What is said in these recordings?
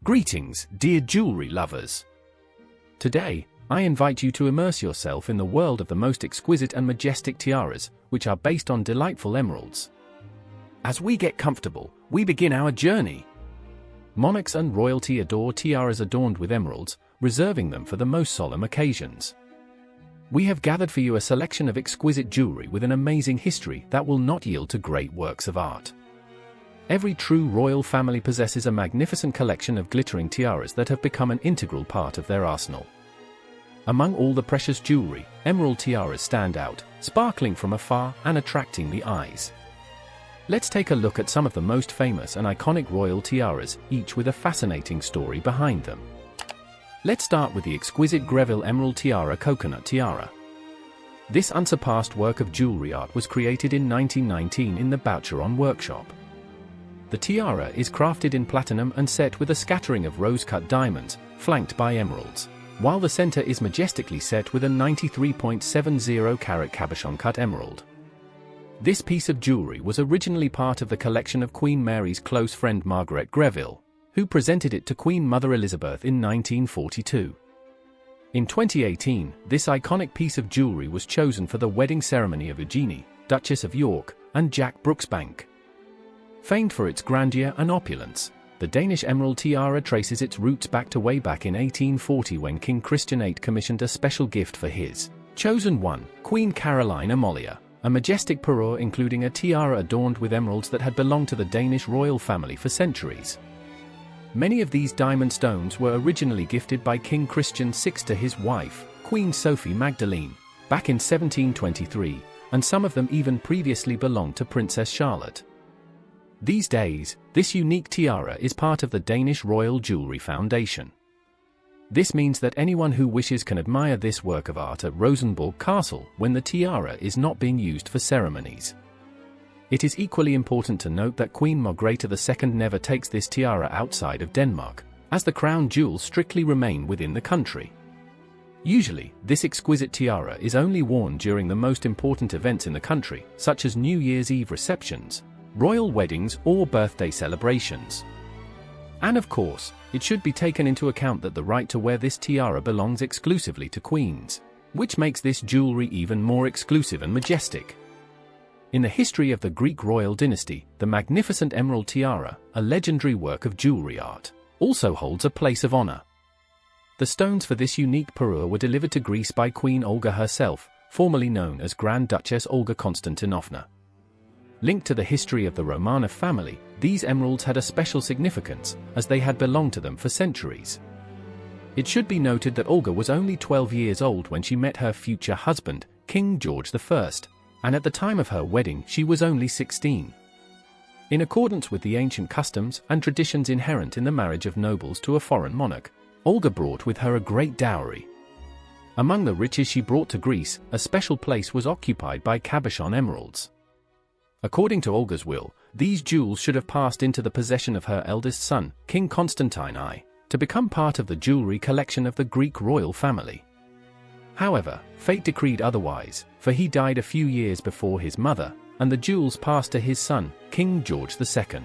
Greetings, dear jewelry lovers. Today, I invite you to immerse yourself in the world of the most exquisite and majestic tiaras, which are based on delightful emeralds. As we get comfortable, we begin our journey. Monarchs and royalty adore tiaras adorned with emeralds, reserving them for the most solemn occasions. We have gathered for you a selection of exquisite jewelry with an amazing history that will not yield to great works of art. Every true royal family possesses a magnificent collection of glittering tiaras that have become an integral part of their arsenal. Among all the precious jewelry, emerald tiaras stand out, sparkling from afar and attracting the eyes. Let's take a look at some of the most famous and iconic royal tiaras, each with a fascinating story behind them. Let's start with the exquisite Greville Emerald Tiara Coconut Tiara. This unsurpassed work of jewelry art was created in 1919 in the Boucheron workshop. The tiara is crafted in platinum and set with a scattering of rose-cut diamonds, flanked by emeralds, while the center is majestically set with a 93.70-carat cabochon-cut emerald. This piece of jewelry was originally part of the collection of Queen Mary's close friend Margaret Greville, who presented it to Queen Mother Elizabeth in 1942. In 2018, this iconic piece of jewelry was chosen for the wedding ceremony of Eugenie, Duchess of York, and Jack Brooksbank. Famed for its grandeur and opulence, the Danish emerald tiara traces its roots way back in 1840 when King Christian VIII commissioned a special gift for his chosen one, Queen Caroline Amalia, a majestic parure including a tiara adorned with emeralds that had belonged to the Danish royal family for centuries. Many of these diamond stones were originally gifted by King Christian VI to his wife, Queen Sophie Magdalene, back in 1723, and some of them even previously belonged to Princess Charlotte. These days, this unique tiara is part of the Danish Royal Jewelry Foundation. This means that anyone who wishes can admire this work of art at Rosenborg Castle when the tiara is not being used for ceremonies. It is equally important to note that Queen Margrethe II never takes this tiara outside of Denmark, as the crown jewels strictly remain within the country. Usually, this exquisite tiara is only worn during the most important events in the country, such as New Year's Eve receptions, royal weddings or birthday celebrations. And of course, it should be taken into account that the right to wear this tiara belongs exclusively to queens, which makes this jewelry even more exclusive and majestic. In the history of the Greek royal dynasty, the magnificent emerald tiara, a legendary work of jewelry art, also holds a place of honor. The stones for this unique parure were delivered to Greece by Queen Olga herself, formerly known as Grand Duchess Olga Konstantinovna. Linked to the history of the Romanov family, these emeralds had a special significance, as they had belonged to them for centuries. It should be noted that Olga was only 12 years old when she met her future husband, King George I, and at the time of her wedding she was only 16. In accordance with the ancient customs and traditions inherent in the marriage of nobles to a foreign monarch, Olga brought with her a great dowry. Among the riches she brought to Greece, a special place was occupied by cabochon emeralds. According to Olga's will, these jewels should have passed into the possession of her eldest son, King Constantine I, to become part of the jewelry collection of the Greek royal family. However, fate decreed otherwise, for he died a few years before his mother, and the jewels passed to his son, King George II.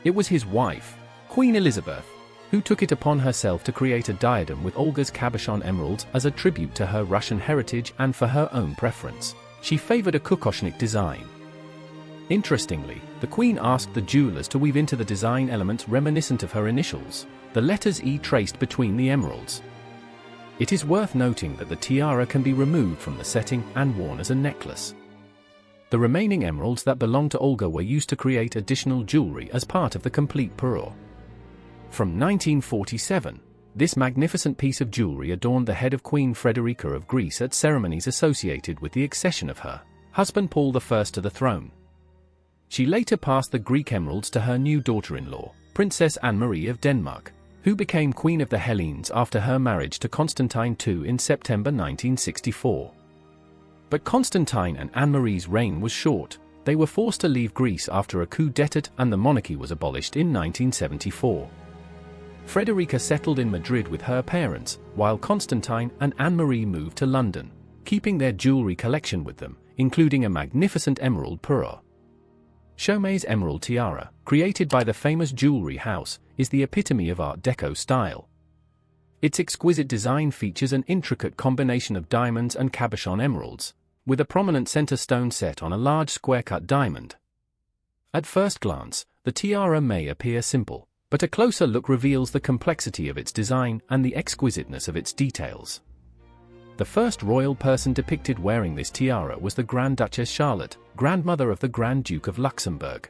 It was his wife, Queen Elizabeth, who took it upon herself to create a diadem with Olga's cabochon emeralds as a tribute to her Russian heritage and for her own preference. She favored a kokoshnik design. Interestingly, the Queen asked the jewelers to weave into the design elements reminiscent of her initials, the letters E traced between the emeralds. It is worth noting that the tiara can be removed from the setting and worn as a necklace. The remaining emeralds that belonged to Olga were used to create additional jewelry as part of the complete parure. From 1947, this magnificent piece of jewelry adorned the head of Queen Frederica of Greece at ceremonies associated with the accession of her husband Paul I to the throne. She later passed the Greek emeralds to her new daughter-in-law, Princess Anne-Marie of Denmark, who became Queen of the Hellenes after her marriage to Constantine II in September 1964. But Constantine and Anne-Marie's reign was short. They were forced to leave Greece after a coup d'état and the monarchy was abolished in 1974. Frederica settled in Madrid with her parents, while Constantine and Anne-Marie moved to London, keeping their jewelry collection with them, including a magnificent emerald parure. Chaumet's emerald tiara, created by the famous jewelry house, is the epitome of Art Deco style. Its exquisite design features an intricate combination of diamonds and cabochon emeralds, with a prominent center stone set on a large square-cut diamond. At first glance, the tiara may appear simple, but a closer look reveals the complexity of its design and the exquisiteness of its details. The first royal person depicted wearing this tiara was the Grand Duchess Charlotte, grandmother of the Grand Duke of Luxembourg.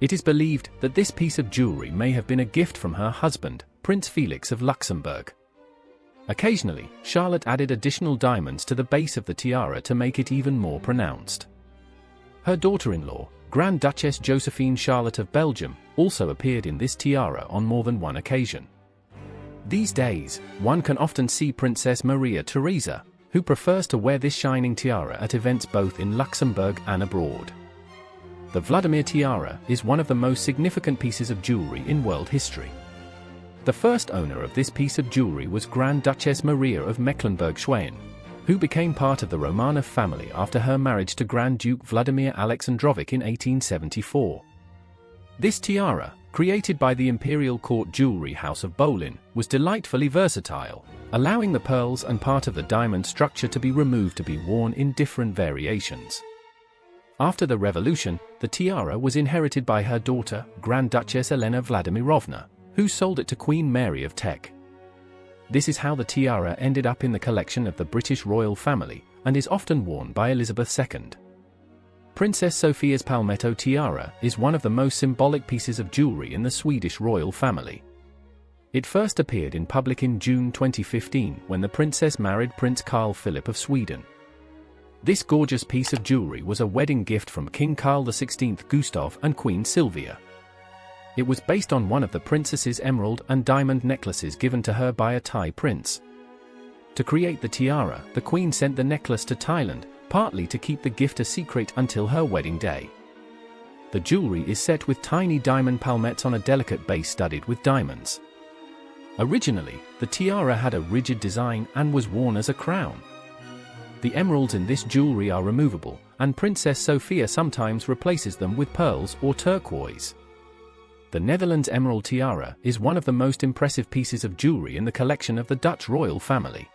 It is believed that this piece of jewelry may have been a gift from her husband, Prince Felix of Luxembourg. Occasionally, Charlotte added additional diamonds to the base of the tiara to make it even more pronounced. Her daughter-in-law, Grand Duchess Josephine Charlotte of Belgium, also appeared in this tiara on more than one occasion. These days, one can often see Princess Maria Theresa, who prefers to wear this shining tiara at events both in Luxembourg and abroad. The Vladimir tiara is one of the most significant pieces of jewelry in world history. The first owner of this piece of jewelry was Grand Duchess Maria of Mecklenburg-Schwerin, who became part of the Romanov family after her marriage to Grand Duke Vladimir Alexandrovich in 1874. This tiara, created by the Imperial Court Jewelry House of Bolin, was delightfully versatile, allowing the pearls and part of the diamond structure to be removed to be worn in different variations. After the revolution, the tiara was inherited by her daughter, Grand Duchess Elena Vladimirovna, who sold it to Queen Mary of Teck. This is how the tiara ended up in the collection of the British royal family, and is often worn by Elizabeth II. Princess Sophia's palmetto tiara is one of the most symbolic pieces of jewelry in the Swedish royal family. It first appeared in public in June 2015 when the princess married Prince Carl Philip of Sweden. This gorgeous piece of jewelry was a wedding gift from King Carl XVI Gustav and Queen Sylvia. It was based on one of the princess's emerald and diamond necklaces given to her by a Thai prince. To create the tiara, the queen sent the necklace to Thailand, partly to keep the gift a secret until her wedding day. The jewelry is set with tiny diamond palmettes on a delicate base studded with diamonds. Originally, the tiara had a rigid design and was worn as a crown. The emeralds in this jewelry are removable, and Princess Sophia sometimes replaces them with pearls or turquoise. The Netherlands emerald tiara is one of the most impressive pieces of jewelry in the collection of the Dutch royal family.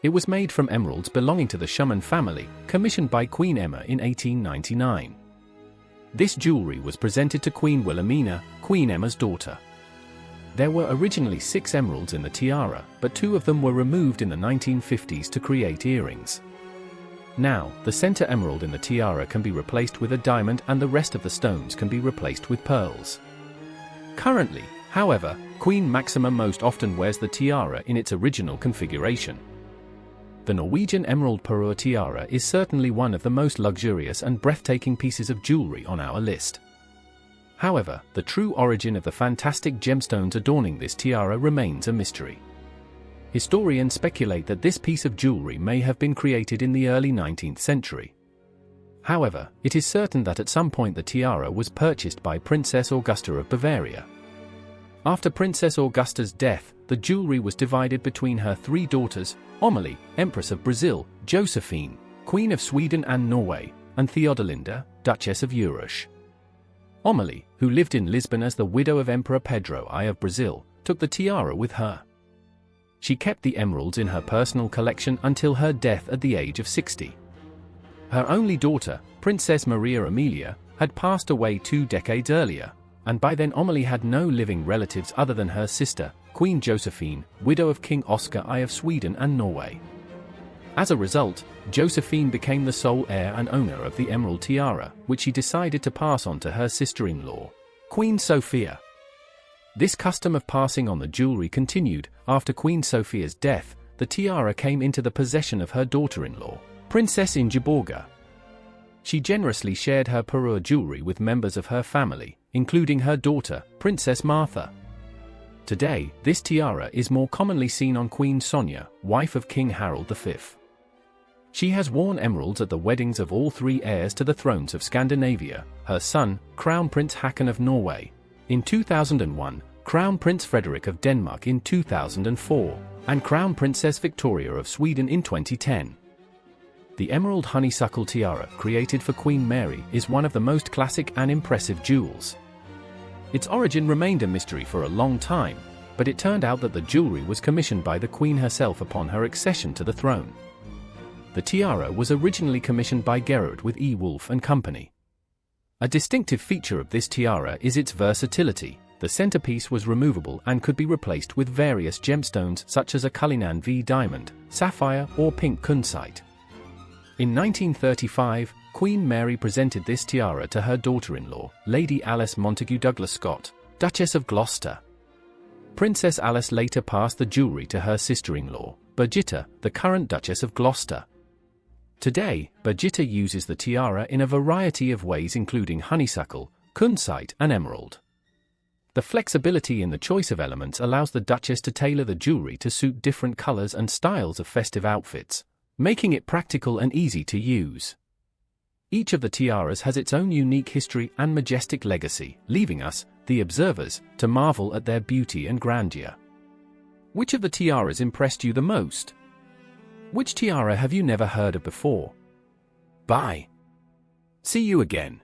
It was made from emeralds belonging to the Schumann family, commissioned by Queen Emma in 1899. This jewelry was presented to Queen Wilhelmina, Queen Emma's daughter. There were originally 6 emeralds in the tiara, but 2 of them were removed in the 1950s to create earrings. Now, the center emerald in the tiara can be replaced with a diamond and the rest of the stones can be replaced with pearls. Currently, however, Queen Maxima most often wears the tiara in its original configuration. The Norwegian emerald parure tiara is certainly one of the most luxurious and breathtaking pieces of jewelry on our list. However, the true origin of the fantastic gemstones adorning this tiara remains a mystery. Historians speculate that this piece of jewelry may have been created in the early 19th century. However, it is certain that at some point the tiara was purchased by Princess Augusta of Bavaria. After Princess Augusta's death, the jewelry was divided between her 3 daughters, Amalie, Empress of Brazil, Josephine, Queen of Sweden and Norway, and Theodolinda, Duchess of Uriche. Amalie, who lived in Lisbon as the widow of Emperor Pedro I of Brazil, took the tiara with her. She kept the emeralds in her personal collection until her death at the age of 60. Her only daughter, Princess Maria Amelia, had passed away 2 decades earlier, and by then Amalie had no living relatives other than her sister, Queen Josephine, widow of King Oscar I of Sweden and Norway. As a result, Josephine became the sole heir and owner of the emerald tiara, which she decided to pass on to her sister-in-law, Queen Sophia. This custom of passing on the jewelry continued. After Queen Sophia's death, the tiara came into the possession of her daughter-in-law, Princess Ingeborga. She generously shared her parure jewelry with members of her family, including her daughter, Princess Martha. Today, this tiara is more commonly seen on Queen Sonja, wife of King Harald V. She has worn emeralds at the weddings of all 3 heirs to the thrones of Scandinavia, her son, Crown Prince Haakon of Norway in 2001, Crown Prince Frederick of Denmark in 2004, and Crown Princess Victoria of Sweden in 2010. The emerald honeysuckle tiara, created for Queen Mary, is one of the most classic and impressive jewels. Its origin remained a mystery for a long time, but it turned out that the jewelry was commissioned by the Queen herself upon her accession to the throne. The tiara was originally commissioned by Gerard with E. Wolfe and Company. A distinctive feature of this tiara is its versatility. The centerpiece was removable and could be replaced with various gemstones such as a Cullinan V diamond, sapphire, or pink kunzite. In 1935, Queen Mary presented this tiara to her daughter-in-law, Lady Alice Montagu Douglas Scott, Duchess of Gloucester. Princess Alice later passed the jewelry to her sister-in-law, Birgitta, the current Duchess of Gloucester. Today, Birgitta uses the tiara in a variety of ways, including honeysuckle, kunzite, and emerald. The flexibility in the choice of elements allows the Duchess to tailor the jewelry to suit different colors and styles of festive outfits, making it practical and easy to use. Each of the tiaras has its own unique history and majestic legacy, leaving us, the observers, to marvel at their beauty and grandeur. Which of the tiaras impressed you the most? Which tiara have you never heard of before? Bye. See you again.